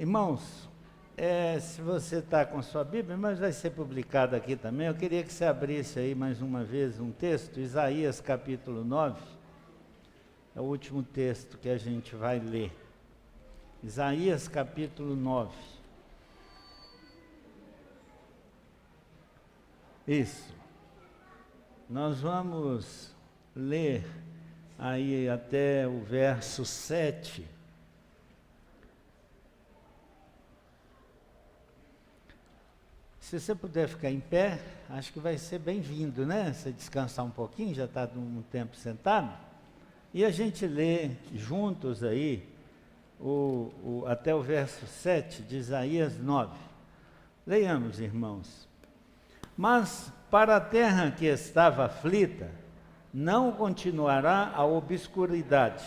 Irmãos, se você está com sua Bíblia, mas vai ser publicado aqui também, eu queria que você abrisse aí mais uma vez um texto, Isaías capítulo 9, é o último texto que a gente vai ler. Isaías capítulo 9. Isso. Nós vamos ler aí até o verso 7. Se você puder ficar em pé, acho que vai ser bem-vindo, né? Você descansar um pouquinho, já está um tempo sentado. E a gente lê juntos aí, até o verso 7 de Isaías 9. Leiamos, irmãos. Mas para a terra que estava aflita, não continuará a obscuridade.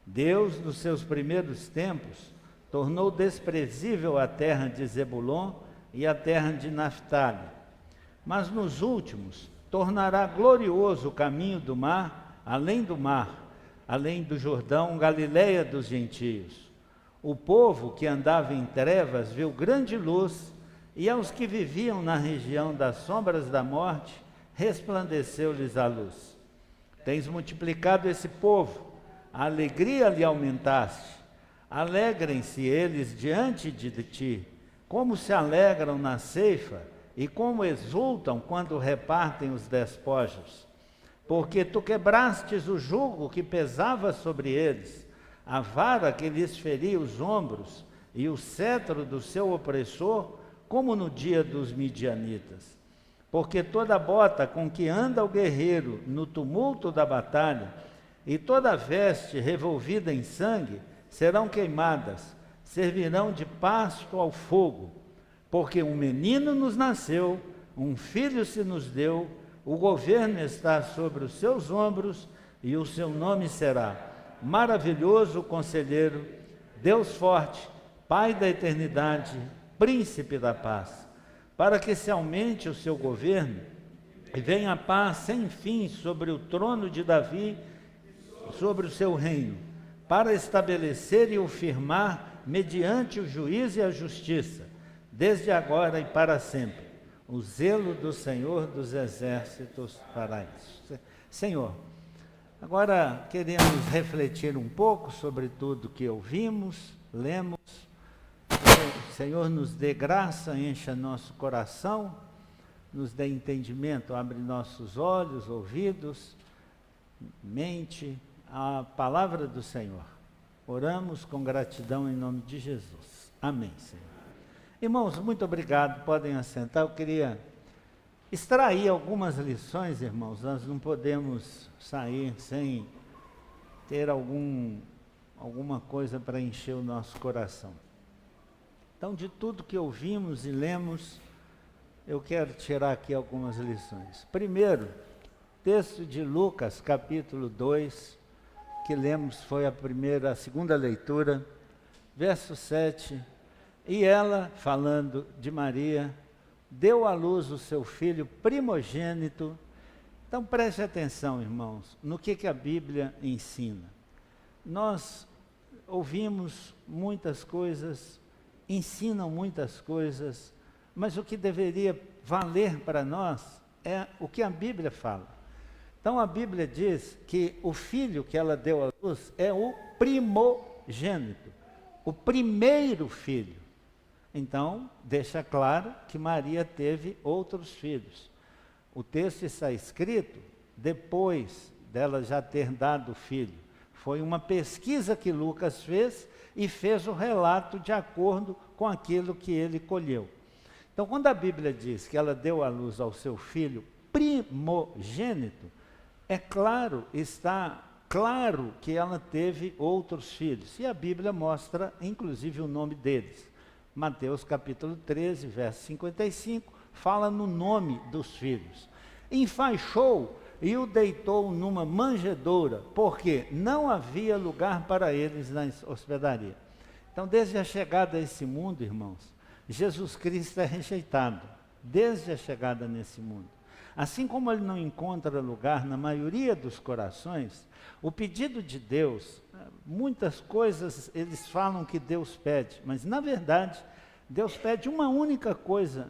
Deus, nos seus primeiros tempos, tornou desprezível a terra de Zebulon e a terra de Naftali. Mas nos últimos, tornará glorioso o caminho do mar, além do Jordão, Galileia dos gentios. O povo que andava em trevas viu grande luz, e aos que viviam na região das sombras da morte, resplandeceu-lhes a luz. Tens multiplicado esse povo, a alegria lhe aumentaste. Alegrem-se eles diante de ti, como se alegram na ceifa, e como exultam quando repartem os despojos. Porque tu quebrastes o jugo que pesava sobre eles, a vara que lhes feria os ombros, e o cetro do seu opressor, como no dia dos midianitas. Porque toda bota com que anda o guerreiro no tumulto da batalha, e toda veste revolvida em sangue, serão queimadas, servirão de pasto ao fogo. Porque um menino nos nasceu, um filho se nos deu, o governo está sobre os seus ombros, e o seu nome será Maravilhoso Conselheiro, Deus Forte, Pai da Eternidade, Príncipe da Paz. Para que se aumente o seu governo, e venha a paz sem fim sobre o trono de Davi, sobre o seu reino, para estabelecer e o firmar mediante o juízo e a justiça, desde agora e para sempre. O zelo do Senhor dos Exércitos fará isso. Senhor, agora queremos refletir um pouco sobre tudo que ouvimos, lemos. O Senhor nos dê graça, encha nosso coração, nos dê entendimento, abre nossos olhos, ouvidos, mente, a palavra do Senhor. Oramos com gratidão em nome de Jesus. Amém, Senhor. Irmãos, muito obrigado, podem assentar. Eu queria extrair algumas lições, irmãos. Nós não podemos sair sem ter alguma coisa para encher o nosso coração. Então, de tudo que ouvimos e lemos, eu quero tirar aqui algumas lições. Primeiro, texto de Lucas, capítulo 2, que lemos, foi a segunda leitura, verso 7. E ela, falando de Maria, deu à luz o seu filho primogênito. Então, preste atenção, irmãos, no que a Bíblia ensina. Nós ouvimos muitas coisas, ensinam muitas coisas, mas o que deveria valer para nós é o que a Bíblia fala. Então a Bíblia diz que o filho que ela deu à luz é o primogênito, o primeiro filho. Então, deixa claro que Maria teve outros filhos. O texto está escrito depois dela já ter dado o filho. Foi uma pesquisa que Lucas fez e fez o relato de acordo com aquilo que ele colheu. Então, quando a Bíblia diz que ela deu à luz ao seu filho primogênito, é claro, está claro que ela teve outros filhos. E a Bíblia mostra, inclusive, o nome deles. Mateus capítulo 13, verso 55, fala no nome dos filhos. Enfaixou e o deitou numa manjedoura, porque não havia lugar para eles na hospedaria. Então, desde a chegada a esse mundo, irmãos, Jesus Cristo é rejeitado, desde a chegada nesse mundo. assim como ele não encontra lugar na maioria dos corações, o pedido de Deus, muitas coisas eles falam que Deus pede, mas na verdade, Deus pede uma única coisa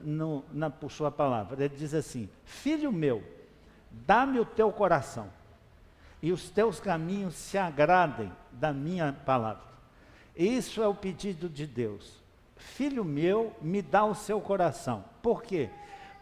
por sua palavra. Ele diz assim: filho meu, dá-me o teu coração, e os teus caminhos se agradem da minha palavra. Isso é o pedido de Deus. Filho meu, me dá o seu coração. Por quê?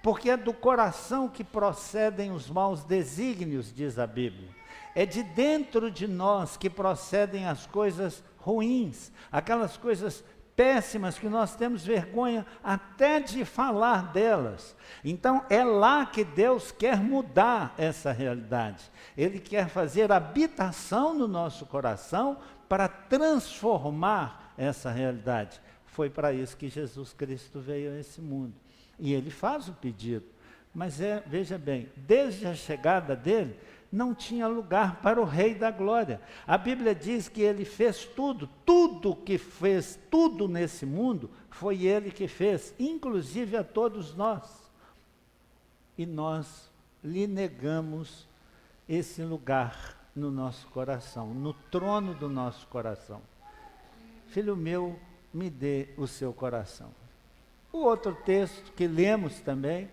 Porque é do coração que procedem os maus desígnios, diz a Bíblia. É de dentro de nós que procedem as coisas ruins, aquelas coisas péssimas que nós temos vergonha até de falar delas. Então é lá que Deus quer mudar essa realidade. Ele quer fazer habitação no nosso coração para transformar essa realidade. Foi para isso que Jesus Cristo veio a esse mundo. E ele faz o pedido. Mas veja bem, desde a chegada dele, não tinha lugar para o Rei da Glória. A Bíblia diz que ele fez tudo, tudo que fez, tudo nesse mundo, foi ele que fez, inclusive a todos nós. E nós lhe negamos esse lugar no nosso coração, no trono do nosso coração. Filho meu, me dê o seu coração. O outro texto que lemos também,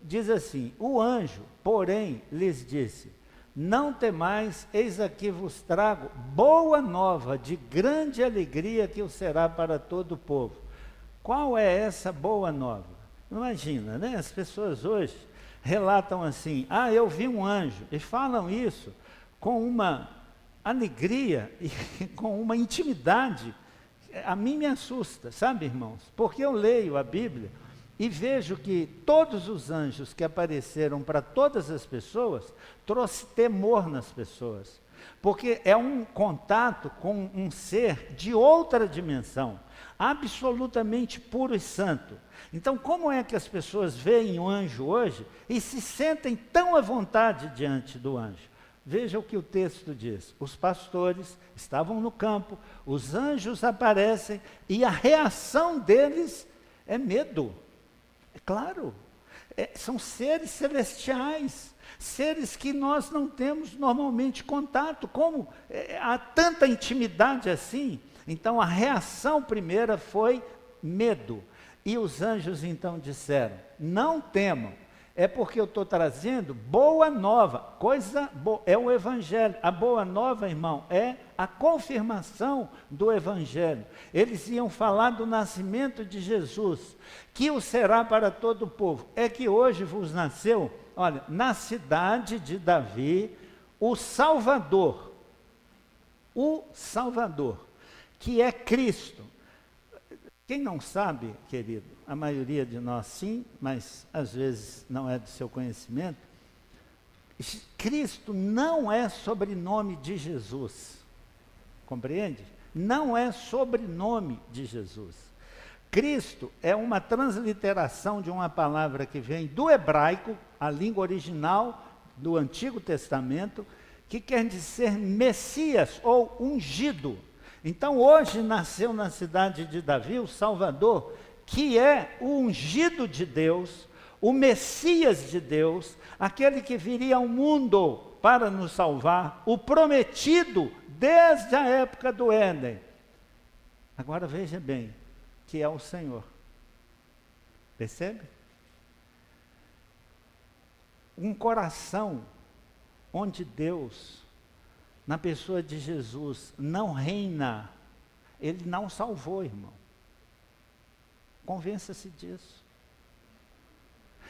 diz assim: o anjo, porém, lhes disse: não temais, eis aqui vos trago boa nova de grande alegria que o será para todo o povo. Qual é essa boa nova? Imagina, né? As pessoas hoje relatam assim: eu vi um anjo, e falam isso com uma alegria e com uma intimidade. A mim me assusta, sabe, irmãos? Porque eu leio a Bíblia e vejo que todos os anjos que apareceram para todas as pessoas, trouxe temor nas pessoas. Porque é um contato com um ser de outra dimensão, absolutamente puro e santo. Então, como é que as pessoas veem o anjo hoje e se sentem tão à vontade diante do anjo? Veja o que o texto diz: os pastores estavam no campo, os anjos aparecem e a reação deles é medo. É claro, são seres celestiais, seres que nós não temos normalmente contato. Como há tanta intimidade assim? Então a reação primeira foi medo. E os anjos então disseram: não temam, é porque eu estou trazendo boa nova, coisa boa, é o Evangelho. A boa nova, irmão, é a confirmação do Evangelho. Eles iam falar do nascimento de Jesus, que o será para todo o povo. É que hoje vos nasceu, olha, na cidade de Davi, o Salvador, que é Cristo. Quem não sabe, querido, a maioria de nós sim, mas às vezes não é do seu conhecimento, Cristo não é sobrenome de Jesus, compreende? Não é sobrenome de Jesus. Cristo é uma transliteração de uma palavra que vem do hebraico, a língua original do Antigo Testamento, que quer dizer Messias ou ungido. Então hoje nasceu na cidade de Davi o Salvador, que é o ungido de Deus, o Messias de Deus, aquele que viria ao mundo para nos salvar, o prometido desde a época do Éden. Agora veja bem, que é o Senhor. Percebe? Um coração onde Deus, na pessoa de Jesus, não reina, ele não salvou, irmão. Convença-se disso.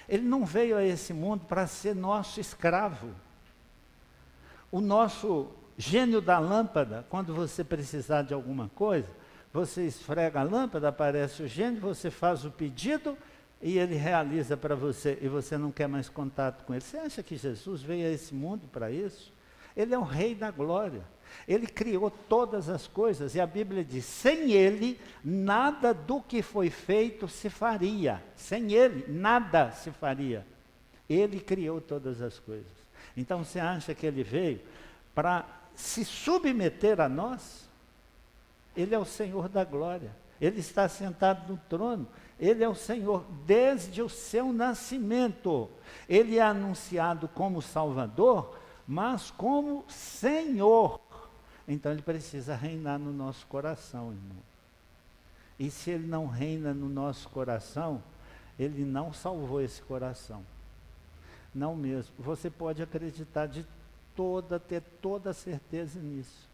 Ele não veio a esse mundo para ser nosso escravo. O nosso gênio da lâmpada, quando você precisar de alguma coisa, você esfrega a lâmpada, aparece o gênio, você faz o pedido e ele realiza para você, e você não quer mais contato com ele. Você acha que Jesus veio a esse mundo para isso? Ele é o Rei da Glória. Ele criou todas as coisas, e a Bíblia diz: sem ele, nada do que foi feito se faria. Sem ele, nada se faria. Ele criou todas as coisas. Então você acha que ele veio para se submeter a nós? Ele é o Senhor da glória. Ele está sentado no trono. Ele é o Senhor desde o seu nascimento. Ele é anunciado como Salvador, mas como Senhor. Então ele precisa reinar no nosso coração, irmão. E se ele não reina no nosso coração, ele não salvou esse coração. Não mesmo. Você pode acreditar ter toda a certeza nisso.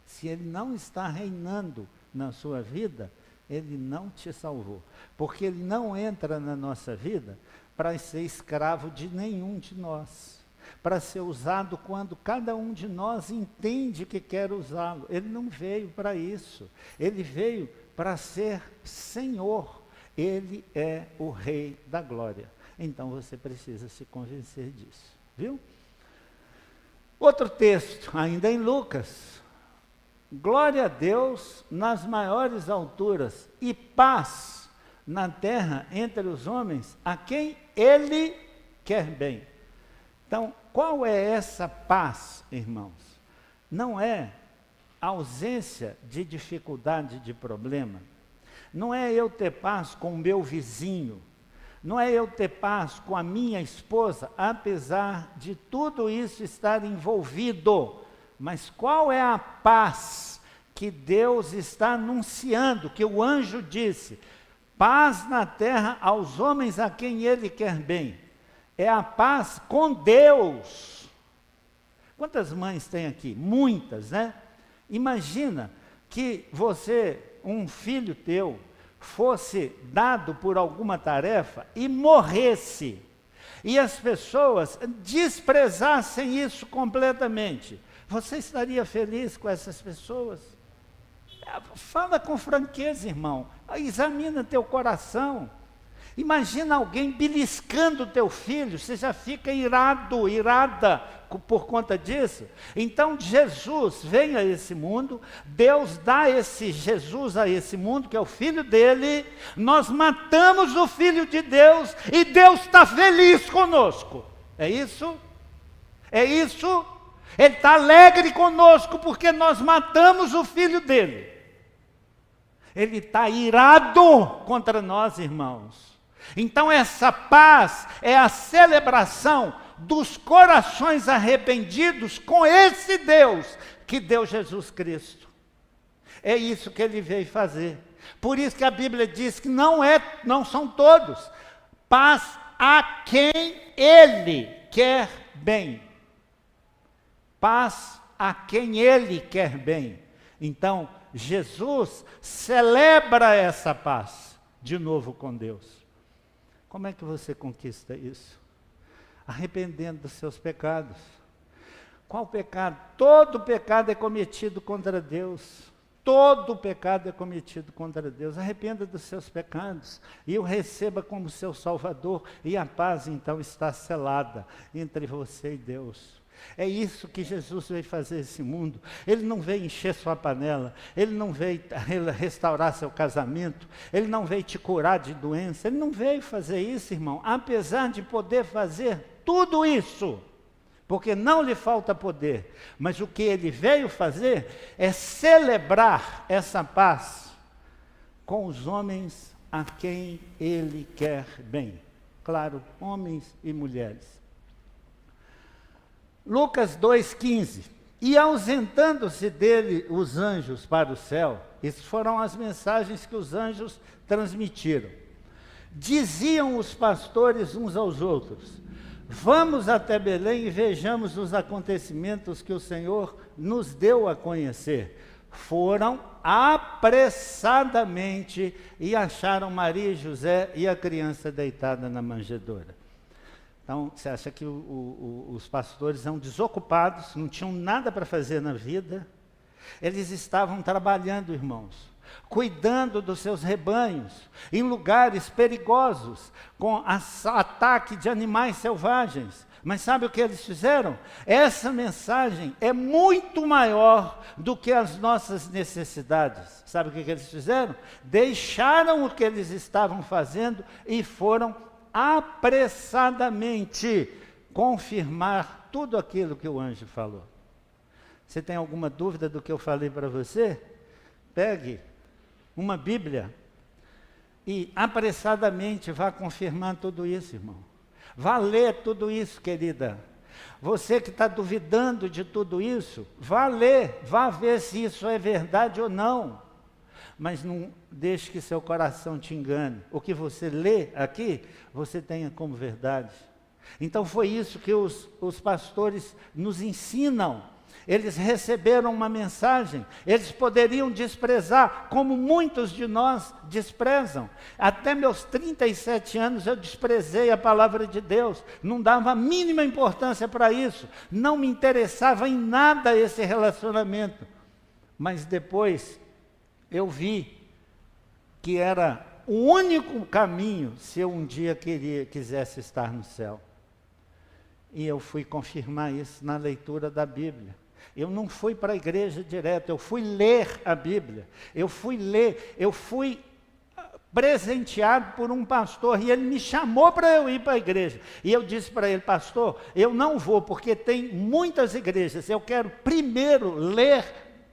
Se ele não está reinando na sua vida, ele não te salvou. Porque ele não entra na nossa vida para ser escravo de nenhum de nós. Para ser usado quando cada um de nós entende que quer usá-lo. Ele não veio para isso. Ele veio para ser Senhor. Ele é o Rei da Glória. Então você precisa se convencer disso. Viu? Outro texto, ainda em Lucas. Glória a Deus nas maiores alturas e paz na terra entre os homens a quem Ele quer bem. Então, qual é essa paz, irmãos? Não é ausência de dificuldade, de problema. Não é eu ter paz com o meu vizinho. Não é eu ter paz com a minha esposa, apesar de tudo isso estar envolvido. Mas qual é a paz que Deus está anunciando, que o anjo disse? Paz na terra aos homens a quem Ele quer bem. É a paz com Deus. Quantas mães tem aqui? Muitas, né? Imagina que você, um filho teu, fosse dado por alguma tarefa e morresse. E as pessoas desprezassem isso completamente. Você estaria feliz com essas pessoas? Fala com franqueza, irmão. Examina teu coração. Imagina alguém beliscando teu filho, você já fica irado, irada por conta disso. Então Jesus vem a esse mundo, Deus dá esse Jesus a esse mundo, que é o filho dele, nós matamos o filho de Deus, e Deus está feliz conosco. É isso? É isso? Ele está alegre conosco, porque nós matamos o filho dele. Ele está irado contra nós, irmãos. Então essa paz é a celebração dos corações arrependidos com esse Deus que deu Jesus Cristo. É isso que ele veio fazer. Por isso que a Bíblia diz que não são todos. Paz a quem Ele quer bem. Paz a quem Ele quer bem. Então Jesus celebra essa paz de novo com Deus. Como é que você conquista isso? Arrependendo dos seus pecados. Qual pecado? Todo pecado é cometido contra Deus. Todo pecado é cometido contra Deus. Arrependa dos seus pecados e o receba como seu Salvador, e a paz então está selada entre você e Deus. É isso que Jesus veio fazer nesse mundo. Ele não veio encher sua panela, Ele não veio restaurar seu casamento, Ele não veio te curar de doença, Ele não veio fazer isso, irmão, apesar de poder fazer tudo isso, porque não lhe falta poder, mas o que Ele veio fazer é celebrar essa paz com os homens a quem Ele quer bem. Claro, homens e mulheres. Lucas 2,15, e ausentando-se dele os anjos para o céu, essas foram as mensagens que os anjos transmitiram. Diziam os pastores uns aos outros: vamos até Belém e vejamos os acontecimentos que o Senhor nos deu a conhecer. Foram apressadamente e acharam Maria e José e a criança deitada na manjedoura. Então, você acha que os pastores eram desocupados, não tinham nada para fazer na vida? Eles estavam trabalhando, irmãos, cuidando dos seus rebanhos, em lugares perigosos, com ataque de animais selvagens. Mas sabe o que eles fizeram? Essa mensagem é muito maior do que as nossas necessidades. Sabe o que eles fizeram? Deixaram o que eles estavam fazendo e foram apressadamente confirmar tudo aquilo que o anjo falou. Você tem alguma dúvida do que eu falei para você? Pegue uma Bíblia, e apressadamente vá confirmar tudo isso, irmão. Vá ler tudo isso, querida. Você que está duvidando de tudo isso, vá ler, vá ver se isso é verdade ou não. Mas não deixe que seu coração te engane. O que você lê aqui, você tenha como verdade. Então foi isso que os pastores nos ensinam. Eles receberam uma mensagem, eles poderiam desprezar, como muitos de nós desprezam. Até meus 37 anos eu desprezei a palavra de Deus, não dava a mínima importância para isso, não me interessava em nada esse relacionamento. Mas depois eu vi que era o único caminho se eu um dia quisesse estar no céu. E eu fui confirmar isso na leitura da Bíblia. Eu não fui para a igreja direto, eu fui ler a Bíblia. Eu fui presenteado por um pastor e ele me chamou para eu ir para a igreja. E eu disse para ele: pastor, eu não vou porque tem muitas igrejas. Eu quero primeiro ler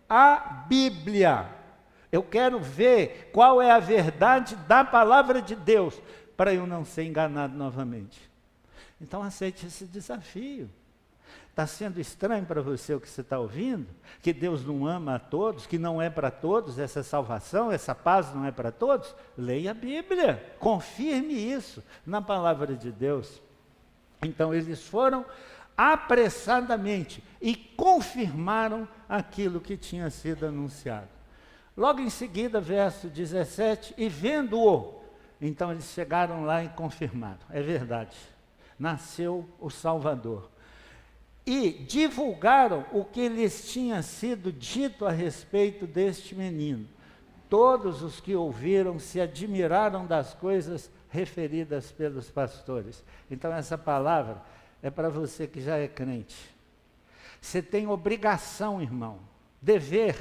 a Bíblia. Eu quero ver qual é a verdade da palavra de Deus para eu não ser enganado novamente. Então aceite esse desafio. Está sendo estranho para você o que você está ouvindo? Que Deus não ama a todos, que não é para todos essa salvação, essa paz não é para todos? Leia a Bíblia, confirme isso na palavra de Deus. Então eles foram apressadamente e confirmaram aquilo que tinha sido anunciado. Logo em seguida, verso 17, e vendo-o, então eles chegaram lá e confirmaram, é verdade, nasceu o Salvador. E divulgaram o que lhes tinha sido dito a respeito deste menino. Todos os que ouviram se admiraram das coisas referidas pelos pastores. Então essa palavra é para você que já é crente. Você tem obrigação, irmão, dever,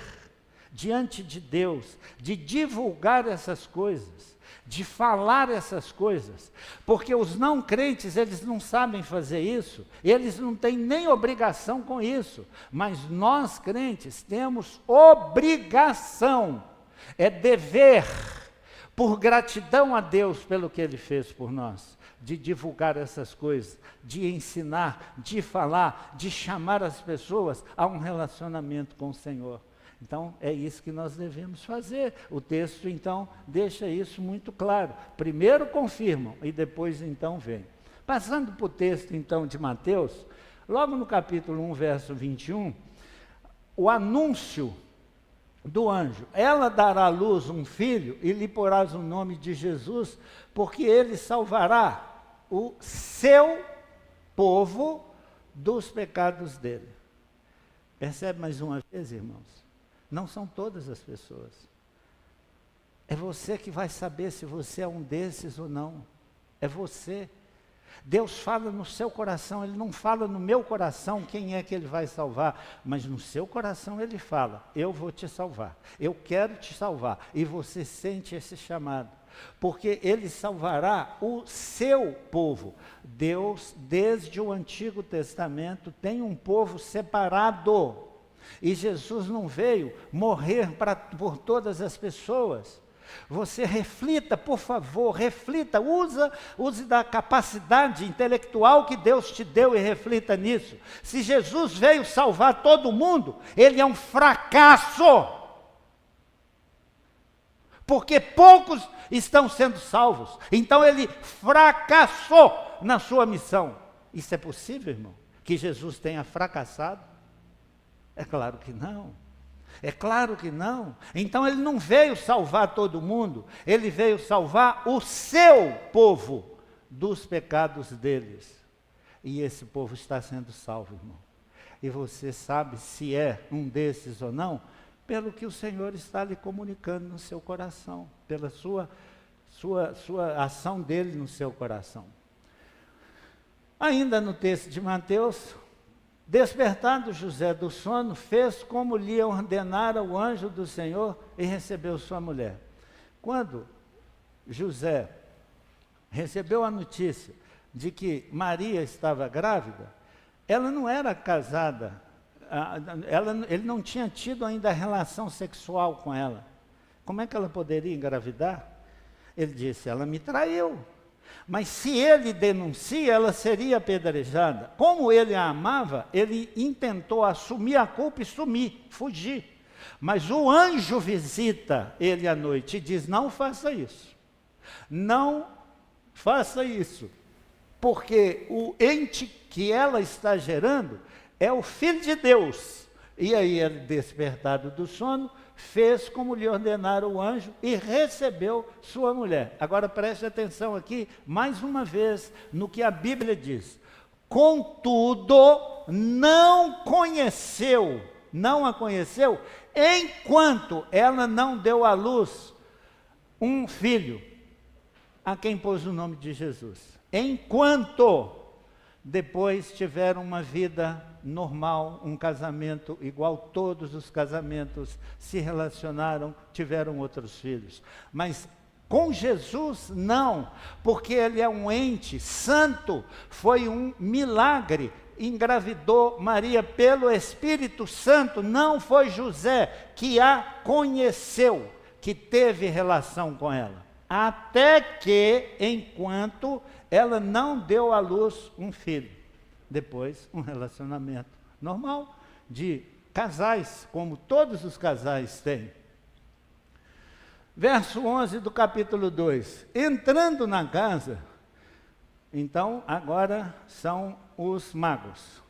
diante de Deus, de divulgar essas coisas, de falar essas coisas, porque os não crentes, eles não sabem fazer isso, eles não têm nem obrigação com isso, mas nós crentes temos obrigação, é dever, por gratidão a Deus pelo que Ele fez por nós, de divulgar essas coisas, de ensinar, de falar, de chamar as pessoas a um relacionamento com o Senhor. Então, é isso que nós devemos fazer. O texto, então, deixa isso muito claro. Primeiro confirmam e depois, então, vem. Passando para o texto, então, de Mateus, logo no capítulo 1, verso 21, o anúncio do anjo: ela dará à luz um filho e lhe porás o nome de Jesus, porque ele salvará o seu povo dos pecados dele. Percebe mais uma vez, irmãos? Não são todas as pessoas. É você que vai saber se você é um desses ou não. É você. Deus fala no seu coração, Ele não fala no meu coração quem é que Ele vai salvar, mas no seu coração Ele fala: eu vou te salvar, eu quero te salvar, e você sente esse chamado, porque Ele salvará o seu povo. Deus, desde o Antigo Testamento, tem um povo separado, e Jesus não veio morrer por todas as pessoas. Você reflita, por favor, reflita, use da capacidade intelectual que Deus te deu e reflita nisso. Se Jesus veio salvar todo mundo, Ele é um fracasso, porque poucos estão sendo salvos, então Ele fracassou na sua missão. Isso é possível, irmão? Que Jesus tenha fracassado? É claro que não. É claro que não. Então Ele não veio salvar todo mundo, Ele veio salvar o seu povo dos pecados deles. E esse povo está sendo salvo, irmão. E você sabe se é um desses ou não, pelo que o Senhor está lhe comunicando no seu coração, pela sua ação dele no seu coração. Ainda no texto de Mateus: despertado José do sono, fez como lhe ordenara o anjo do Senhor e recebeu sua mulher. Quando José recebeu a notícia de que Maria estava grávida, ela não era casada, ele não tinha tido ainda relação sexual com ela. Como é que ela poderia engravidar? Ele disse, ela me traiu. Mas se ele denuncia, ela seria apedrejada. Como ele a amava, ele intentou assumir a culpa e fugir. Mas o anjo visita ele à noite e diz, não faça isso. Não faça isso. Porque o ente que ela está gerando é o Filho de Deus. E aí ele, despertado do sono, fez como lhe ordenara o anjo e recebeu sua mulher. Agora preste atenção aqui, mais uma vez, no que a Bíblia diz. Contudo, não a conheceu, enquanto ela não deu à luz um filho, a quem pôs o nome de Jesus. Enquanto depois tiveram uma vida normal, um casamento igual todos os casamentos, se relacionaram, tiveram outros filhos. Mas com Jesus não, porque ele é um ente santo, foi um milagre, engravidou Maria pelo Espírito Santo, não foi José que a conheceu, que teve relação com ela. Até que, enquanto ela não deu à luz um filho. Depois, um relacionamento normal de casais, como todos os casais têm. Verso 11 do capítulo 2. Entrando na casa, então agora são os magos.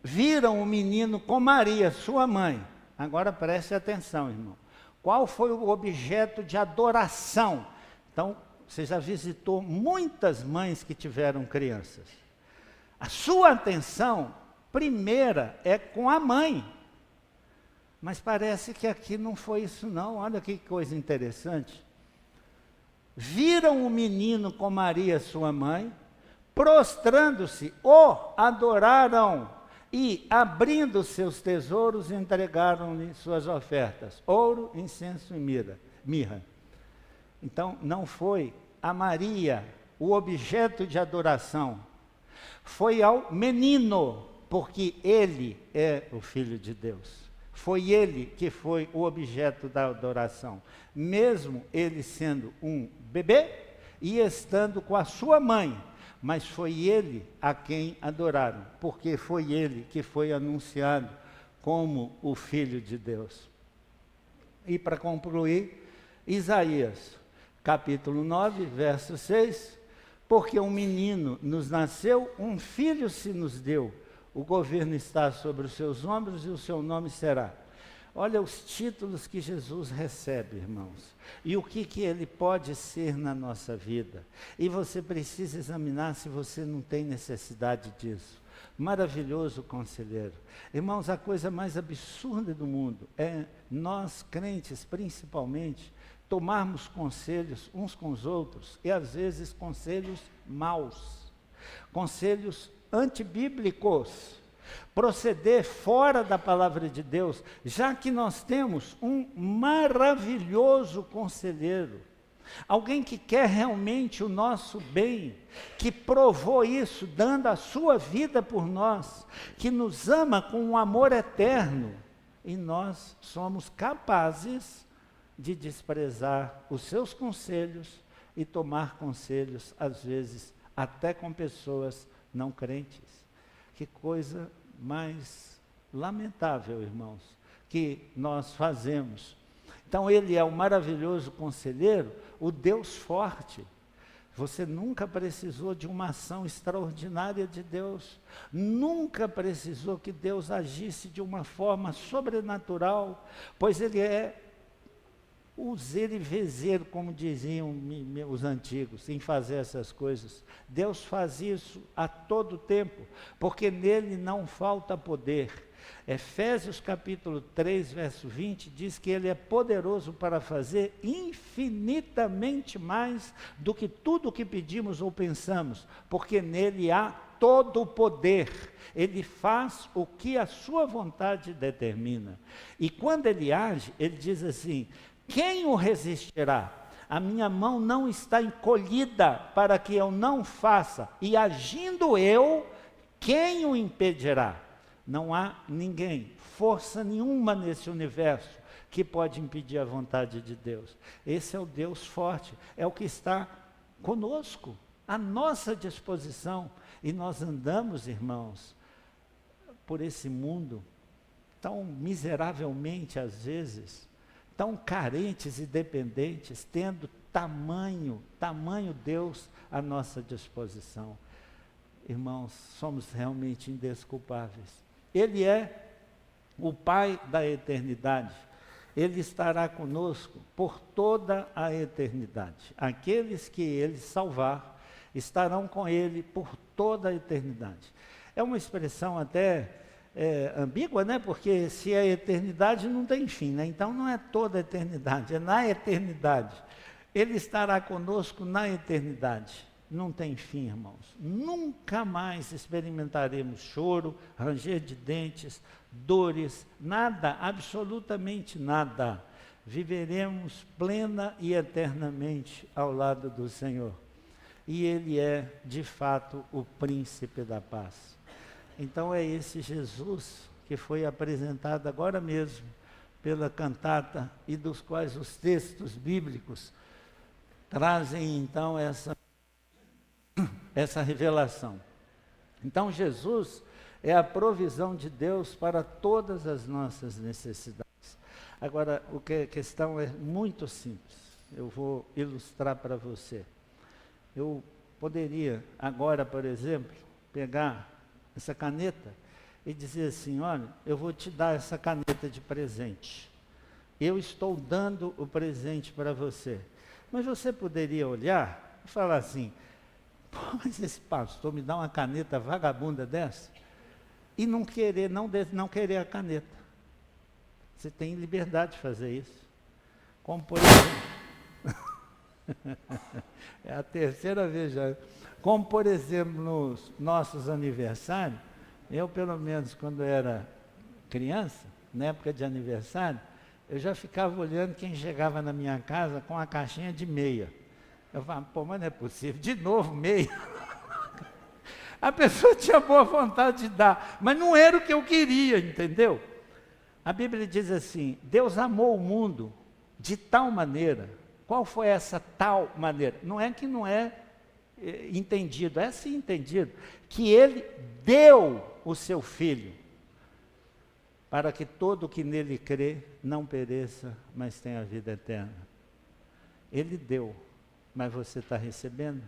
Viram o menino com Maria, sua mãe. Agora preste atenção, irmão. Qual foi o objeto de adoração? Então, você já visitou muitas mães que tiveram crianças. A sua atenção primeira é com a mãe. Mas parece que aqui não foi isso não. Olha que coisa interessante. Viram o menino com Maria, sua mãe, prostrando-se, o adoraram e, abrindo seus tesouros, entregaram-lhe suas ofertas, ouro, incenso e mirra. Então, não foi a Maria o objeto de adoração, foi ao menino, porque ele é o Filho de Deus. Foi ele que foi o objeto da adoração, mesmo ele sendo um bebê e estando com a sua mãe, mas foi ele a quem adoraram, porque foi ele que foi anunciado como o Filho de Deus. E para concluir, Isaías, capítulo 9, verso 6, porque um menino nos nasceu, um filho se nos deu, o governo está sobre os seus ombros e o seu nome será. Olha os títulos que Jesus recebe, irmãos, e o que ele pode ser na nossa vida. E você precisa examinar se você não tem necessidade disso. Maravilhoso conselheiro. Irmãos, a coisa mais absurda do mundo é nós, crentes principalmente, tomarmos conselhos uns com os outros, e às vezes conselhos maus, conselhos antibíblicos, proceder fora da palavra de Deus, já que nós temos um maravilhoso conselheiro, alguém que quer realmente o nosso bem, que provou isso dando a sua vida por nós, que nos ama com um amor eterno, e nós somos capazes de desprezar os seus conselhos e tomar conselhos, às vezes, até com pessoas não crentes. Que coisa mais lamentável, irmãos, que nós fazemos. Então, ele é o maravilhoso conselheiro, o Deus forte. Você nunca precisou de uma ação extraordinária de Deus, nunca precisou que Deus agisse de uma forma sobrenatural, pois ele é o zero e vezeiro, como diziam os antigos, em fazer essas coisas. Deus faz isso a todo tempo, porque nele não falta poder. Efésios capítulo 3, verso 20, diz que ele é poderoso para fazer infinitamente mais do que tudo o que pedimos ou pensamos, porque nele há todo o poder. Ele faz o que a sua vontade determina. E quando ele age, ele diz assim: quem o resistirá? A minha mão não está encolhida para que eu não faça, e agindo eu, quem o impedirá? Não há ninguém, força nenhuma nesse universo que pode impedir a vontade de Deus. Esse é o Deus forte, é o que está conosco, à nossa disposição. E nós andamos, irmãos, por esse mundo tão miseravelmente, às vezes, tão carentes e dependentes, tendo tamanho Deus à nossa disposição. Irmãos, somos realmente indesculpáveis. Ele é o Pai da eternidade. Ele estará conosco por toda a eternidade. Aqueles que Ele salvar estarão com Ele por toda a eternidade. É uma expressão até ambígua, né? Porque se é eternidade não tem fim, né? Então não é toda a eternidade, é na eternidade. Ele estará conosco na eternidade. Não tem fim, irmãos. Nunca mais experimentaremos choro, ranger de dentes, dores, nada, absolutamente nada. Viveremos plena e eternamente ao lado do Senhor. E Ele é, de fato, o príncipe da paz. Então é esse Jesus que foi apresentado agora mesmo pela cantata e dos quais os textos bíblicos trazem então essa revelação. Então Jesus é a provisão de Deus para todas as nossas necessidades. Agora, a questão é muito simples. Eu vou ilustrar para você. Eu poderia agora, por exemplo, pegar essa caneta e dizer assim, olha, eu vou te dar essa caneta de presente. Eu estou dando o presente para você. Mas você poderia olhar e falar assim, pô, mas esse pastor me dá uma caneta vagabunda dessa? E não querer a caneta. Você tem liberdade de fazer isso. Como por exemplo, é a terceira vez já. Como por exemplo, nos nossos aniversários, eu pelo menos quando era criança, na época de aniversário, eu já ficava olhando quem chegava na minha casa com a caixinha de meia. Eu falava, pô, mas não é possível, de novo meia. A pessoa tinha boa vontade de dar, mas não era o que eu queria, entendeu? A Bíblia diz assim, Deus amou o mundo de tal maneira. Qual foi essa tal maneira? Não é que não é entendido, é sim entendido, que Ele deu o seu Filho, para que todo o que nele crê não pereça, mas tenha a vida eterna. Ele deu, mas você está recebendo?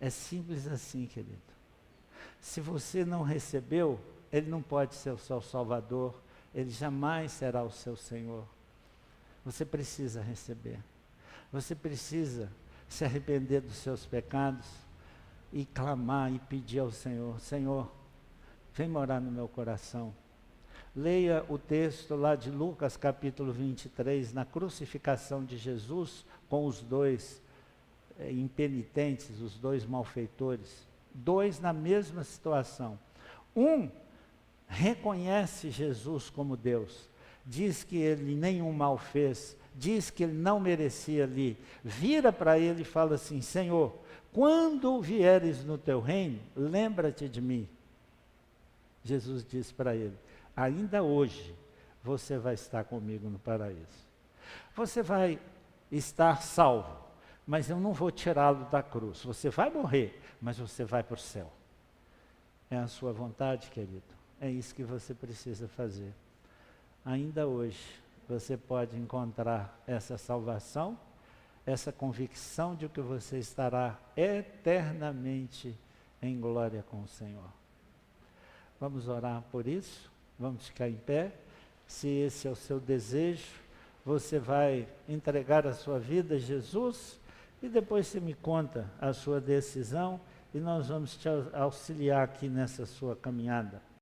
É simples assim, querido. Se você não recebeu, Ele não pode ser o seu Salvador, Ele jamais será o seu Senhor. Você precisa receber. Você precisa se arrepender dos seus pecados e clamar e pedir ao Senhor, Senhor, vem morar no meu coração. Leia o texto lá de Lucas capítulo 23, na crucificação de Jesus com os dois impenitentes, os dois malfeitores. Dois na mesma situação. Um reconhece Jesus como Deus, diz que ele nenhum mal fez, diz que ele não merecia ali, vira para ele e fala assim, Senhor, quando vieres no teu reino, lembra-te de mim. Jesus disse para ele, ainda hoje você vai estar comigo no paraíso. Você vai estar salvo, mas eu não vou tirá-lo da cruz. Você vai morrer, mas você vai para o céu. É a sua vontade, querido. É isso que você precisa fazer. Ainda hoje, você pode encontrar essa salvação, essa convicção de que você estará eternamente em glória com o Senhor. Vamos orar por isso? Vamos ficar em pé. Se esse é o seu desejo, você vai entregar a sua vida a Jesus e depois você me conta a sua decisão e nós vamos te auxiliar aqui nessa sua caminhada.